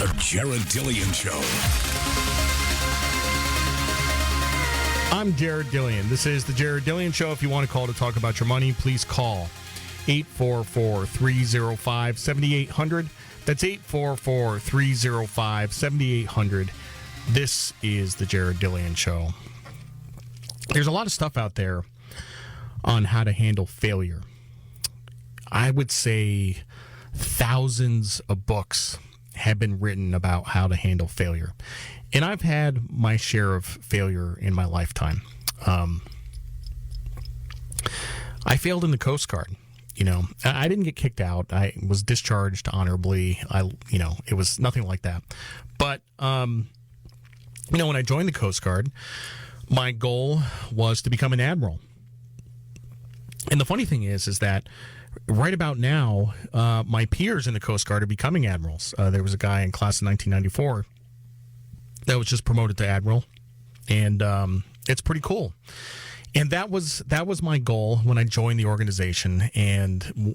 The Jared Dillian Show. I'm Jared Dillian. This is the Jared Dillian Show. If you want to call to talk about your money, please call 844-305-7800. That's 844-305-7800. This is the Jared Dillian Show. There's a lot of stuff out there on how to handle failure. I would say thousands of books have been written about how to handle failure. And I've had my share of failure in my lifetime. I failed in the Coast Guard. You know, I didn't get kicked out. I was discharged honorably. It was nothing like that. But, when I joined the Coast Guard, my goal was to become an admiral. And the funny thing is that right about now, my peers in the Coast Guard are becoming admirals. There was a guy in class of 1994 that was just promoted to admiral, and it's pretty cool. And that was my goal when I joined the organization. And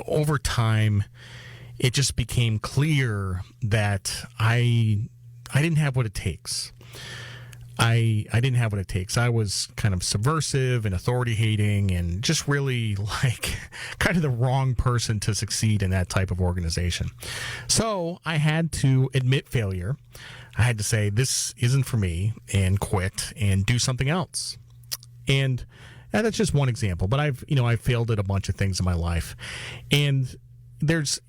over time, it just became clear that I didn't have what it takes. I didn't have what it takes. I was kind of subversive and authority-hating and just really like kind of the wrong person to succeed in that type of organization. So I had to admit failure. I had to say, this isn't for me, and quit and do something else. And that's just one example. But I've failed at a bunch of things in my life. And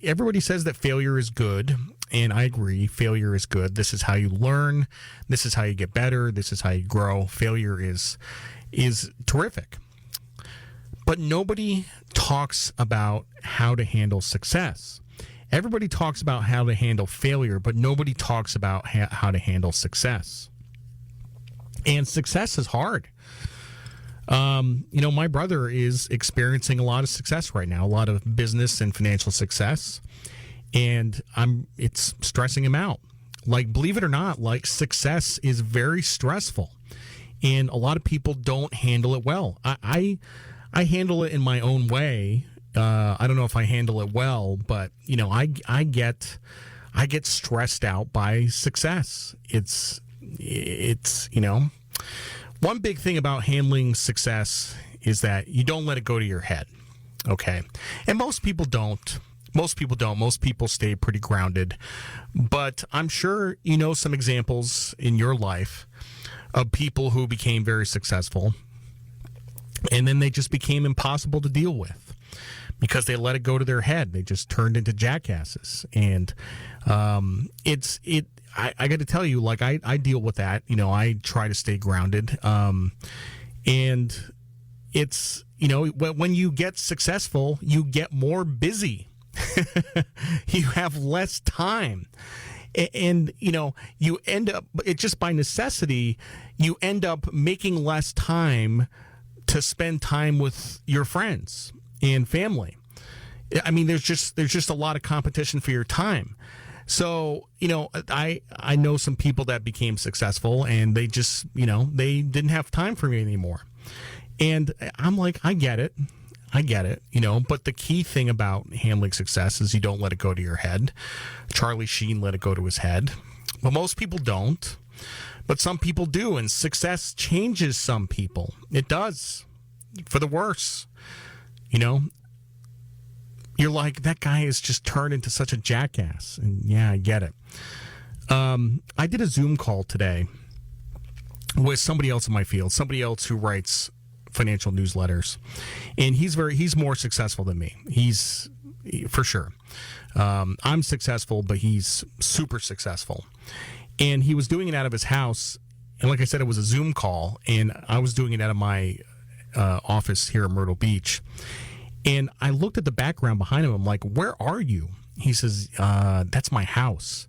everybody says that failure is good. And I agree, failure is good. This is how you learn. This is how you get better. This is how you grow. Failure is terrific. But nobody talks about how to handle success. Everybody talks about how to handle failure, but nobody talks about how to handle success. And success is hard. My brother is experiencing a lot of success right now, a lot of business and financial success. And it's stressing him out. Like, believe it or not, like, success is very stressful. And a lot of people don't handle it well. I handle it in my own way. I don't know if I handle it well, but, I get stressed out by success. It's one big thing about handling success is that you don't let it go to your head. Okay. And most people don't. Most people stay pretty grounded. But I'm sure you know some examples in your life of people who became very successful, and then they just became impossible to deal with because they let it go to their head. They just turned into jackasses. And I got to tell you, like, I deal with that. I try to stay grounded. And it's, when you get successful, you get more busy. You have less time, and you end up, it just by necessity, you end up making less time to spend time with your friends and family. I mean, there's just a lot of competition for your time. So, I know some people that became successful and they just, they didn't have time for me anymore. And I'm like, I get it, but the key thing about handling success is you don't let it go to your head. Charlie Sheen let it go to his head. But most people don't. But some people do, and success changes some people. It does, for the worse. You're like, that guy is just turned into such a jackass. And yeah, I get it. I did a Zoom call today with somebody else in my field, somebody else who writes financial newsletters, and he's more successful than me. He's for sure. I'm successful, but he's super successful. And he was doing it out of his house, and like I said, it was a Zoom call, and I was doing it out of my office here in Myrtle Beach. And I looked at the background behind him. I'm like, "Where are you?" He says, "That's my house."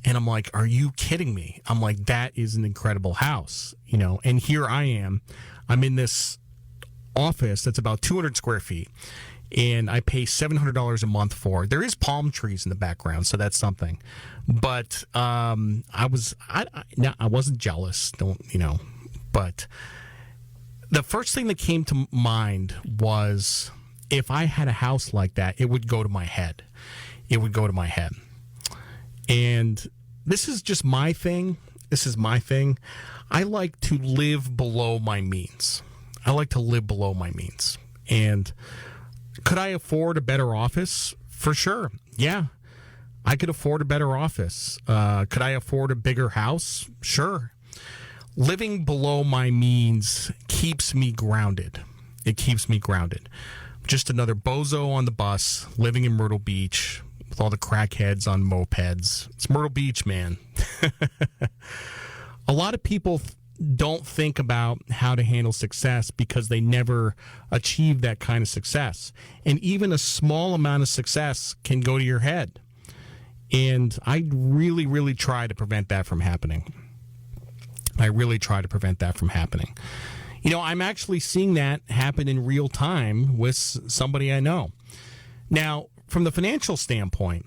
And I'm like, "Are you kidding me?" I'm like, "That is an incredible house, And here I am. I'm in this office that's about 200 square feet, and I pay $700 a month for. There is palm trees in the background, so that's something. But I wasn't jealous, But the first thing that came to mind was, if I had a house like that, it would go to my head. And this is just my thing. This is my thing. I like to live below my means. I like to live below my means. And could I afford a better office? For sure. Yeah. I could afford a better office. Could I afford a bigger house? Sure. Living below my means keeps me grounded. It keeps me grounded. Just another bozo on the bus, living in Myrtle Beach with all the crackheads on mopeds. It's Myrtle Beach, man. A lot of people don't think about how to handle success because they never achieve that kind of success. And even a small amount of success can go to your head. And I really, really try to prevent that from happening. You know, I'm actually seeing that happen in real time with somebody I know. Now, from the financial standpoint,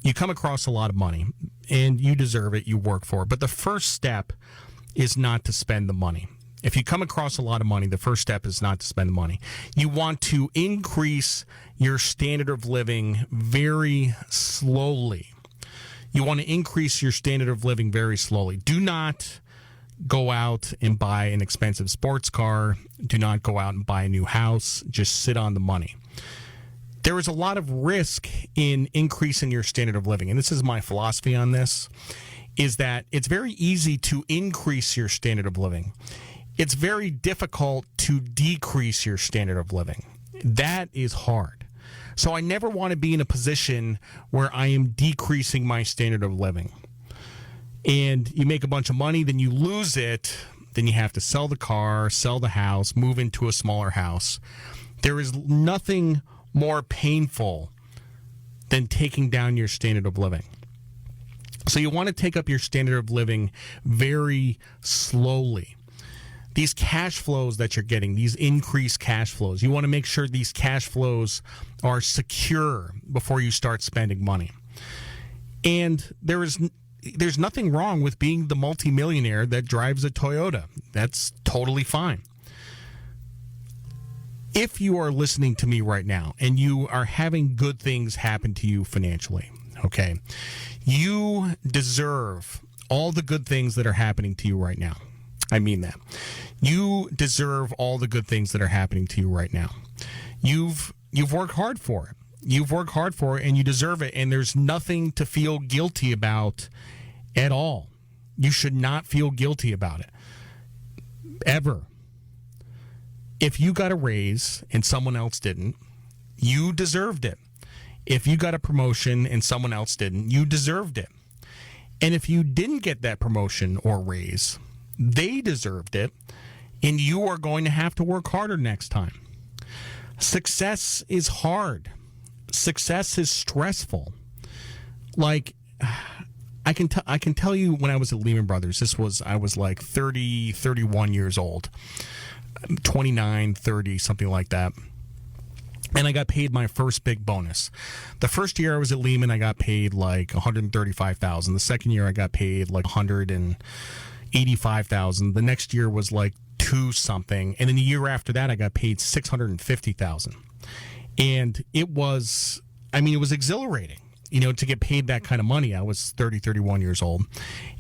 you come across a lot of money and you deserve it, you work for it. But the first step is not to spend the money. If you come across a lot of money, the first step is not to spend the money. You want to increase your standard of living very slowly. You want to increase your standard of living very slowly. Do not go out and buy an expensive sports car. Do not go out and buy a new house. Just sit on the money. There is a lot of risk in increasing your standard of living. And this is my philosophy on this, is that it's very easy to increase your standard of living. It's very difficult to decrease your standard of living. That is hard. So I never want to be in a position where I am decreasing my standard of living. And you make a bunch of money, then you lose it, then you have to sell the car, sell the house, move into a smaller house. There is nothing more painful than taking down your standard of living. So you want to take up your standard of living very slowly. These cash flows that you're getting, these increased cash flows, you want to make sure these cash flows are secure before you start spending money. And there's nothing wrong with being the multimillionaire that drives a Toyota. That's totally fine. If you are listening to me right now and you are having good things happen to you financially, okay, you deserve all the good things that are happening to you right now. I mean that. You deserve all the good things that are happening to you right now. You've worked hard for it. You've worked hard for it and you deserve it. And there's nothing to feel guilty about at all. You should not feel guilty about it. Ever. If you got a raise and someone else didn't, you deserved it. If you got a promotion and someone else didn't, you deserved it. And if you didn't get that promotion or raise, they deserved it, and you are going to have to work harder next time. Success is hard. Success is stressful. Like, I can tell you when I was at Lehman Brothers, I was like 30, 31 years old, 29, 30, something like that. And I got paid my first big bonus. The first year I was at Lehman, I got paid like $135,000. The second year I got paid like $185,000. The next year was like two something, and then the year after that I got paid $650,000. And it was exhilarating, to get paid that kind of money. I was 30, 31 years old.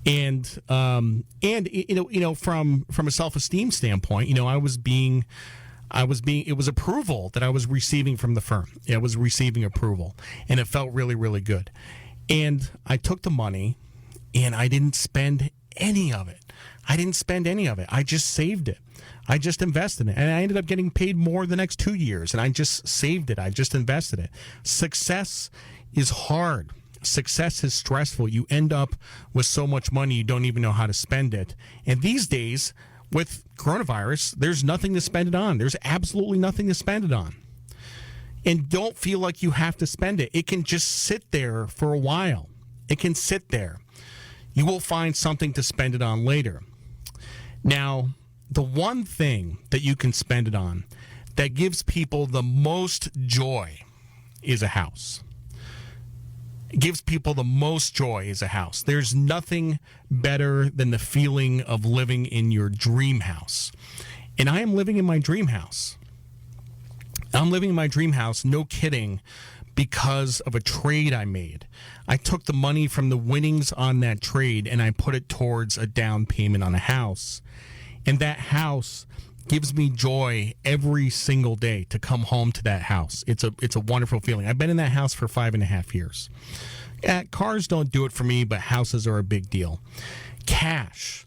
And from a self-esteem standpoint, it was approval that I was receiving from the firm. I was receiving approval, and it felt really, really good. And I took the money and I didn't spend any of it. I just saved it. I just invested it. And I ended up getting paid more the next 2 years. And I just saved it. I just invested it. Success is hard. Success is stressful. You end up with so much money you don't even know how to spend it. And these days, with coronavirus, there's nothing to spend it on. There's absolutely nothing to spend it on. And don't feel like you have to spend it. It can just sit there for a while. It can sit there. You will find something to spend it on later. Now, the one thing that you can spend it on that gives people the most joy is a house. It gives people the most joy is a house. There's nothing better than the feeling of living in your dream house. And I am living in my dream house. I'm living in my dream house, no kidding, because of a trade I made. I took the money from the winnings on that trade and I put it towards a down payment on a house. And that house gives me joy every single day to come home to that house. It's a wonderful feeling. I've been in that house for 5.5 years. Cars don't do it for me, but houses are a big deal. Cash.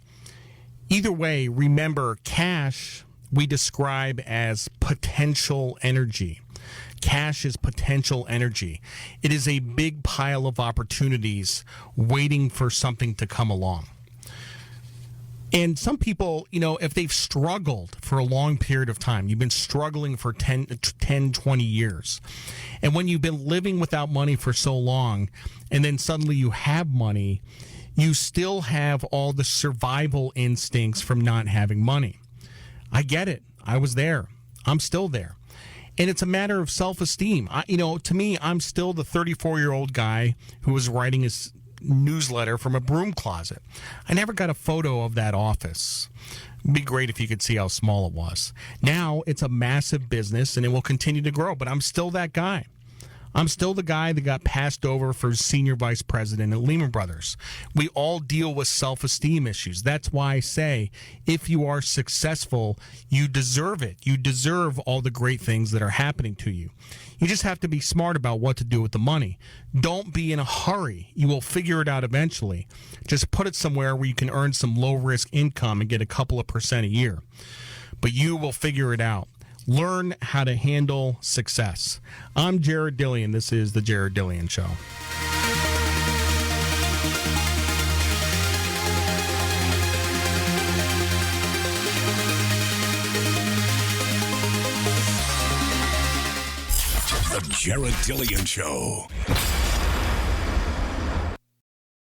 Either way, remember, cash we describe as potential energy. Cash is potential energy. It is a big pile of opportunities waiting for something to come along. And some people, if they've struggled for a long period of time, you've been struggling for 10, 20 years. And when you've been living without money for so long, and then suddenly you have money, you still have all the survival instincts from not having money. I get it. I was there. I'm still there. And it's a matter of self-esteem. To me, I'm still the 34-year-old guy who was writing his newsletter from a broom closet. I never got a photo of that office. It'd be great if you could see how small it was. Now it's a massive business and it will continue to grow, but I'm still that guy. I'm still the guy that got passed over for senior vice president at Lehman Brothers. We all deal with self-esteem issues. That's why I say, if you are successful, you deserve it. You deserve all the great things that are happening to you. You just have to be smart about what to do with the money. Don't be in a hurry. You will figure it out eventually. Just put it somewhere where you can earn some low-risk income and get a couple of % a year. But you will figure it out. Learn how to handle success. I'm Jared Dillian. This is The Jared Dillian Show. The Jared Dillian Show.